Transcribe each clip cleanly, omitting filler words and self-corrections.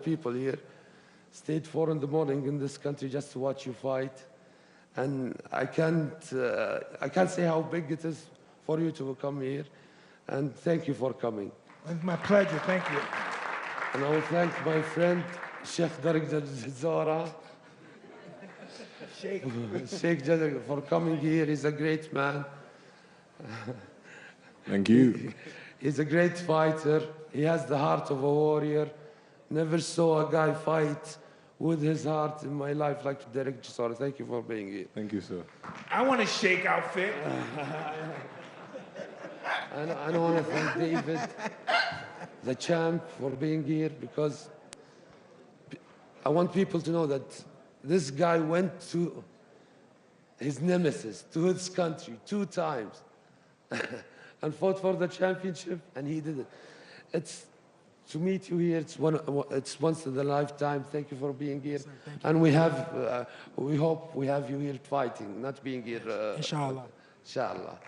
people here stayed 4 in the morning in this country just to watch you fight. And I can't say how big it is for you to come here. And thank you for coming. It's my pleasure, thank you. And I will thank my friend, Sheikh Darek Zara. Sheikh Darek for coming here. He's a great man. Thank you. He's a great fighter. He has the heart of a warrior. Never saw a guy fight with his heart in my life like Derek Chisora. Thank you for being here. Thank you, sir. I want a Sheikh outfit. I want to thank David, the champ, for being here, because I want people to know that this guy went to his nemesis, to his country, 2 times, and fought for the championship, and he did it. To meet you here, it's once in a lifetime. Thank you for being here. And we hope we have you here fighting, not being here. Inshallah. Inshallah.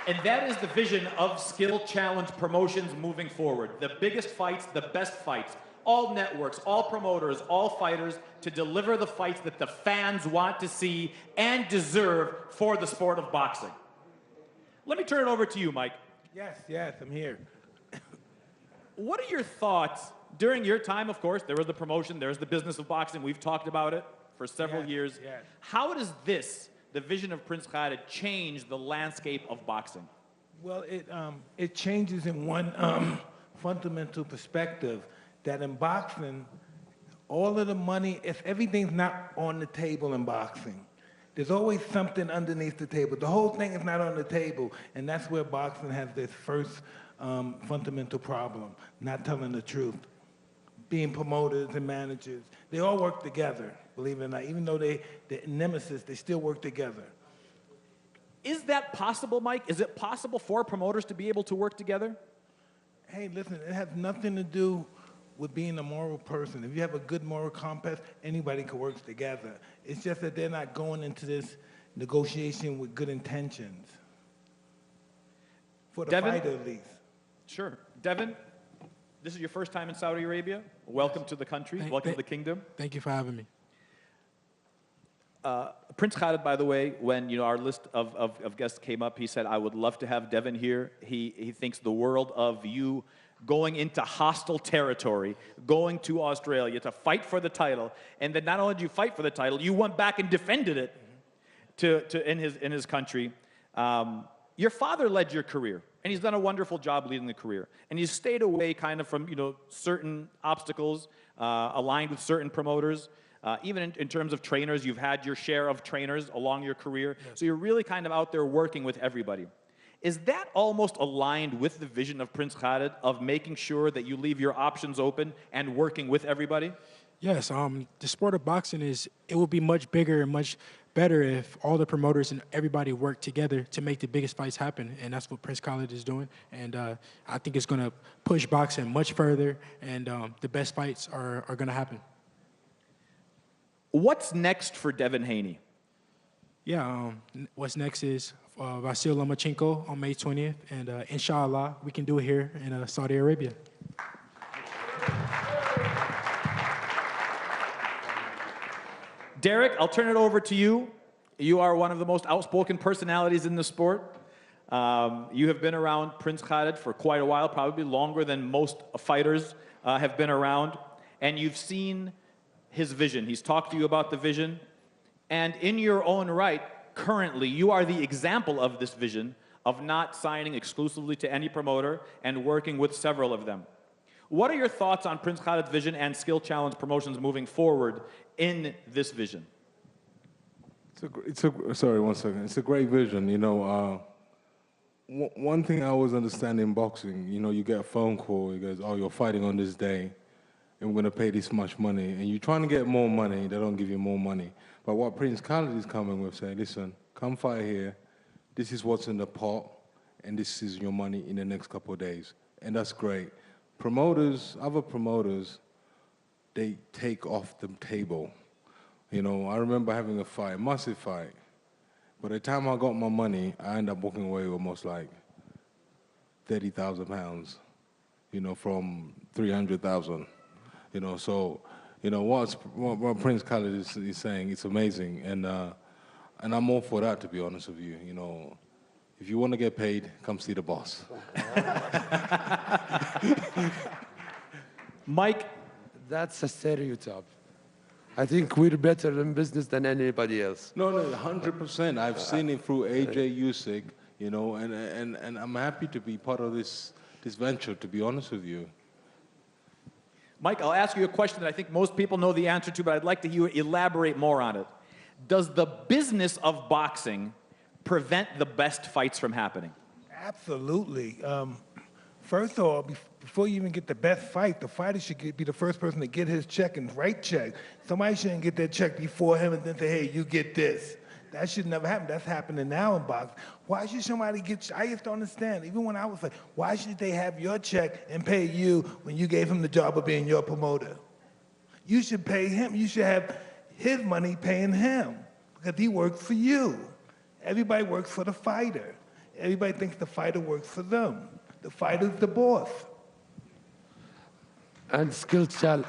And that is the vision of Skill Challenge Promotions moving forward. The biggest fights, the best fights, all networks, all promoters, all fighters, to deliver the fights that the fans want to see and deserve for the sport of boxing. Let me turn it over to you, Mike. Yes, I'm here. What are your thoughts during your time? Of course, there was the promotion, there's the business of boxing. We've talked about it for several years. Yes. How does this, the vision of Prince Khalid, change the landscape of boxing? Well, it changes in one fundamental perspective, that in boxing, all of the money, if everything's not on the table in boxing, there's always something underneath the table. The whole thing is not on the table, and that's where boxing has this first fundamental problem, not telling the truth. Being promoters and managers, they all work together, believe it or not. Even though they're nemesis, they still work together. Is that possible, Mike? Is it possible for promoters to be able to work together? Hey, listen, it has nothing to do with being a moral person. If you have a good moral compass, anybody can work together. It's just that they're not going into this negotiation with good intentions. For the fighter, at least. Sure. Devin, this is your first time in Saudi Arabia. Welcome to the country. Welcome to the kingdom. Thank you for having me. Prince Khalid, by the way, when our list of guests came up, he said, I would love to have Devin here. He thinks the world of you going into hostile territory, going to Australia to fight for the title, and then not only did you fight for the title, you went back and defended it in his country. Your father led your career, and he's done a wonderful job leading the career, and he's stayed away kind of from certain obstacles, aligned with certain promoters. Even in terms of trainers, you've had your share of trainers along your career, so you're really kind of out there working with everybody. Is that almost aligned with the vision of Prince Khalid of making sure that you leave your options open and working with everybody? Yes, the sport of boxing it will be much bigger and much better if all the promoters and everybody work together to make the biggest fights happen, and that's what Prince Khalid is doing. And I think it's going to push boxing much further, and the best fights are going to happen. What's next for Devin Haney? Yeah, what's next is Vasyl Lomachenko on May 20th, and inshallah, we can do it here in Saudi Arabia. Derek, I'll turn it over to you. You are one of the most outspoken personalities in the sport. You have been around Prince Khalid for quite a while, probably longer than most fighters have been around, and you've seen his vision. He's talked to you about the vision, and in your own right, currently, you are the example of this vision of not signing exclusively to any promoter and working with several of them. What are your thoughts on Prince Khalid's vision and Skill Challenge Promotions moving forward in this vision? Sorry, one second. It's a great vision. One thing I always understand in boxing, you get a phone call, it goes, oh, you're fighting on this day, and we're going to pay this much money. And you're trying to get more money, they don't give you more money. But what Prince Khalid is coming with, saying, listen, come fight here, this is what's in the pot, and this is your money in the next couple of days. And that's great. Promoters, other promoters, they take off the table. I remember having a fight, massive fight. By the time I got my money, I ended up walking away with almost like £30,000. you know, from 300,000. You know, so, you know, what Prince Khalid is saying, it's amazing. And I'm all for that, to be honest with you. You know, if you want to get paid, come see the boss. Mike, That's a stereotype. I think we're better in business than anybody else. No, 100%. I've seen it through AJ Usyk, you know, and I'm happy to be part of this venture, to be honest with you. Mike, I'll ask you a question that I think most people know the answer to, but I'd like to hear you elaborate more on it. Does the business of boxing prevent the best fights from happening? Absolutely. First of all, before you even get the best fight, the fighter should be the first person to get his check and write check. Somebody shouldn't get their check before him and then say, hey, you get this. That should never happen. That's happening now in boxing. Why should somebody get, I used to understand, even when I was like, why should they have your check and pay you when you gave him the job of being your promoter? You should pay him. You should have his money paying him because he works for you. Everybody works for the fighter. Everybody thinks the fighter works for them. The fighter's the boss. And skill challenge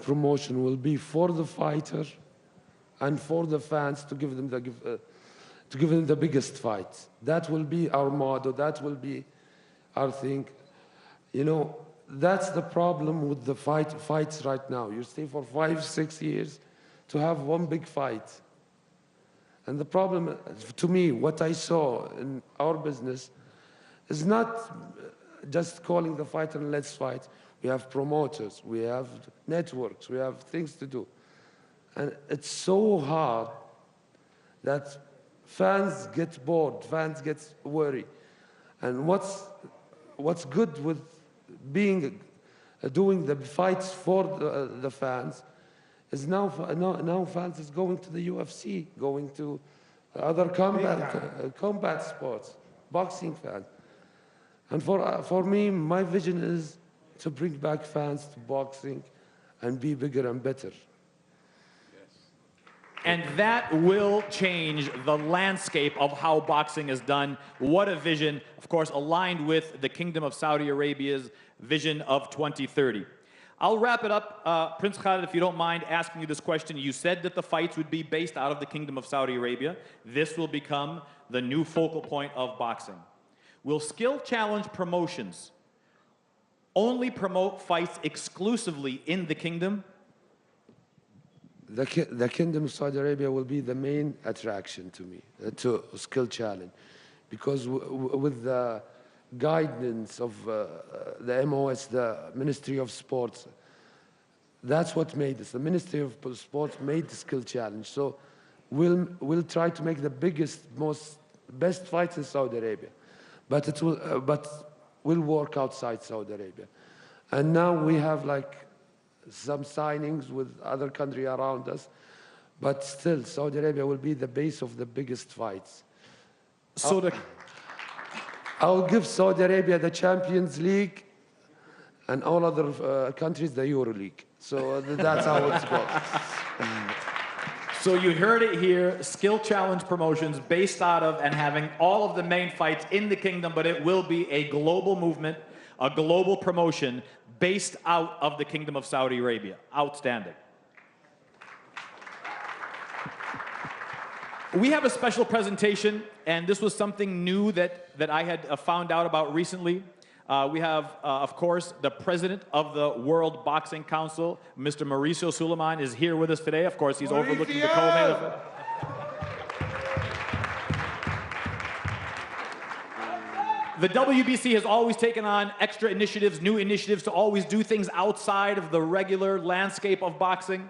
promotion will be for the fighter and for the fans to give them the biggest fight. That will be our motto. That will be our thing. You know, that's the problem with the fights right now. You stay for 5, 6 years to have one big fight. And the problem, to me, what I saw in our business is not just calling the fighter and let's fight. We have promoters, we have networks, we have things to do. And it's so hard that fans get bored, fans get worried. And what's good with doing the fights for the fans is now fans is going to the UFC, going to other combat sports, boxing fans. And for me, my vision is to bring back fans to boxing and be bigger and better. And that will change the landscape of how boxing is done. What a vision, of course, aligned with the Kingdom of Saudi Arabia's vision of 2030. I'll wrap it up, Prince Khalid, if you don't mind asking you this question. You said that the fights would be based out of the Kingdom of Saudi Arabia. This will become the new focal point of boxing. Will skill challenge promotions only promote fights exclusively in the kingdom? The Kingdom of Saudi Arabia will be the main attraction to me, to skill challenge. Because with the guidance of the MOS, the Ministry of Sports, that's what made us. The Ministry of Sports made the skill challenge. So we'll try to make the best fights in Saudi Arabia. But we'll work outside Saudi Arabia. And now we have like some signings with other countries around us, but still Saudi Arabia will be the base of the biggest fights. So I'll give Saudi Arabia the Champions League and all other countries the Euro League. So that's how it's goes. So you heard it here, skill challenge promotions based out of and having all of the main fights in the kingdom, but it will be a global movement, a global promotion based out of the Kingdom of Saudi Arabia. Outstanding. We have a special presentation, and this was something new that I had found out about recently. We have, of course, the president of the World Boxing Council, Mr. Mauricio Suleiman, is here with us today. Of course, he's overlooking the co-main event. The WBC has always taken on extra initiatives, new initiatives to always do things outside of the regular landscape of boxing.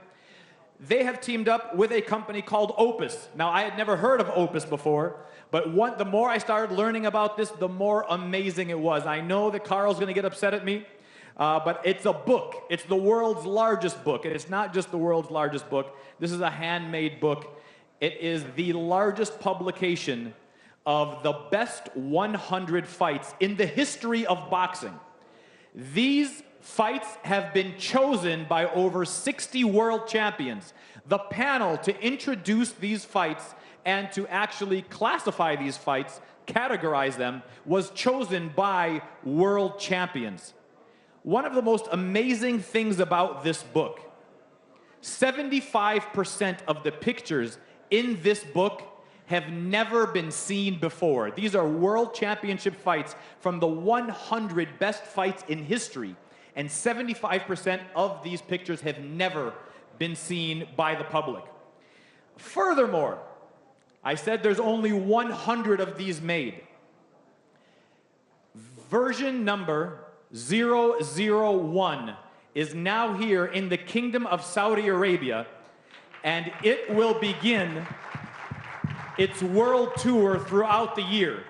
They have teamed up with a company called Opus. Now, I had never heard of Opus before, but the more I started learning about this, the more amazing it was. I know that Carl's going to get upset at me, but it's a book. It's the world's largest book, and it's not just the world's largest book. This is a handmade book. It is the largest publication of the best 100 fights in the history of boxing. These fights have been chosen by over 60 world champions. The panel to introduce these fights and to actually classify these fights categorize them, was chosen by world champions. One of the most amazing things about this book, 75% of the pictures in this book have never been seen before. These are world championship fights from the 100 best fights in history, and 75% of these pictures have never been seen by the public. Furthermore, I said there's only 100 of these made. Version number 001 is now here in the Kingdom of Saudi Arabia, and it will begin its world tour throughout the year.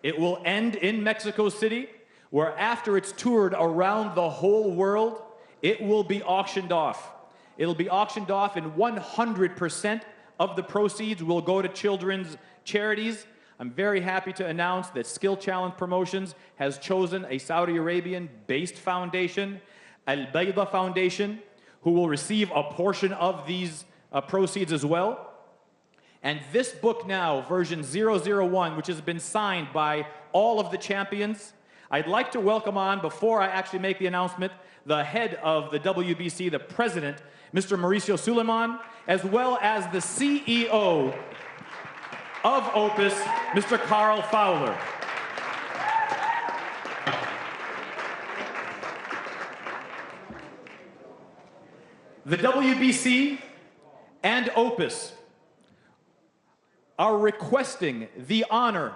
It will end in Mexico City, where after it's toured around the whole world, it will be auctioned off. It'll be auctioned off, and 100% of the proceeds will go to children's charities. I'm very happy to announce that Skill Challenge Promotions has chosen a Saudi Arabian-based foundation, Al Bayda Foundation, who will receive a portion of these proceeds as well. And this book now, version 001, which has been signed by all of the champions, I'd like to welcome on, before I actually make the announcement, the head of the WBC, the president, Mr. Mauricio Suleiman, as well as the CEO of Opus, Mr. Carl Fowler. The WBC and Opus are requesting the honor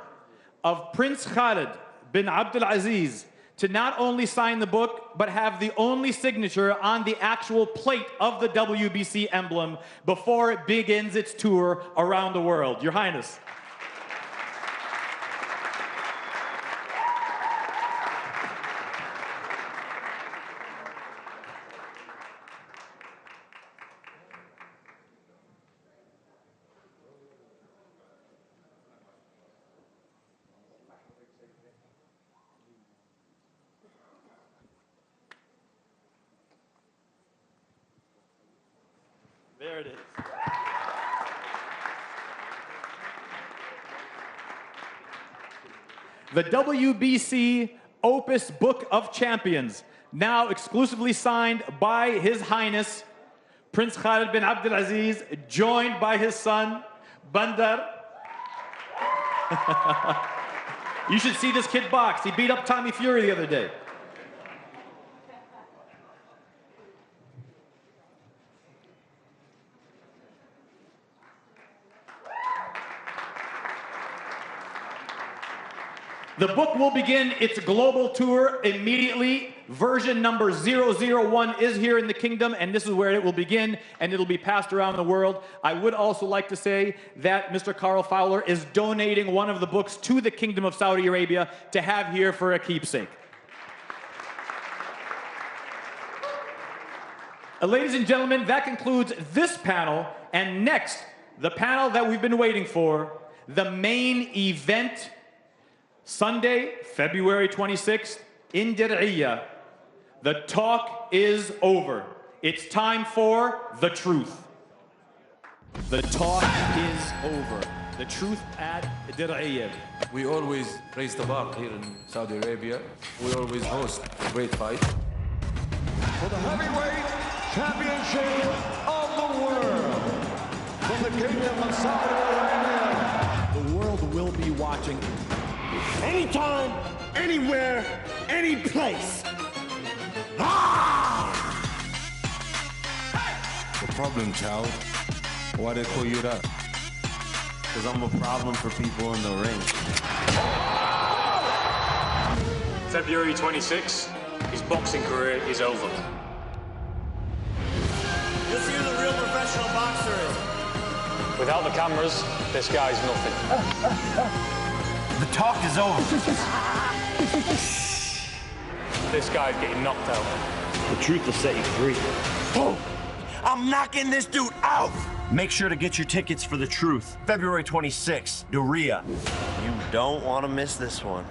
of Prince Khalid bin Abdulaziz to not only sign the book, but have the only signature on the actual plate of the WBC emblem before it begins its tour around the world. Your Highness. There it is. The WBC Opus Book of Champions, now exclusively signed by His Highness Prince Khalid bin Abdulaziz, joined by his son, Bandar. You should see this kid box. He beat up Tommy Fury the other day. The book will begin its global tour immediately. Version number 001 is here in the kingdom, and this is where it will begin, and it'll be passed around the world. I would also like to say that Mr. Carl Fowler is donating one of the books to the Kingdom of Saudi Arabia to have here for a keepsake. Ladies and gentlemen, that concludes this panel, and next, the panel that we've been waiting for, the main event, Sunday, February 26th, in Diriyah. The talk is over. It's time for the truth. The talk is over. The truth at Diriyah. We always raise the bar here in Saudi Arabia. We always host a great fight. For the heavyweight championship of the world, from the Kingdom of Saudi Arabia. The world will be watching. Anytime, anywhere, any place. The problem, child. Why they call you that? Because I'm a problem for people in the ring. February 26th, his boxing career is over. You'll see who the real professional boxer is. Without the cameras, this guy's nothing. The talk is over. This guy's getting knocked out. The truth will set you free. Oh, I'm knocking this dude out. Make sure to get your tickets for The Truth, February 26th, Diriyah. You don't want to miss this one.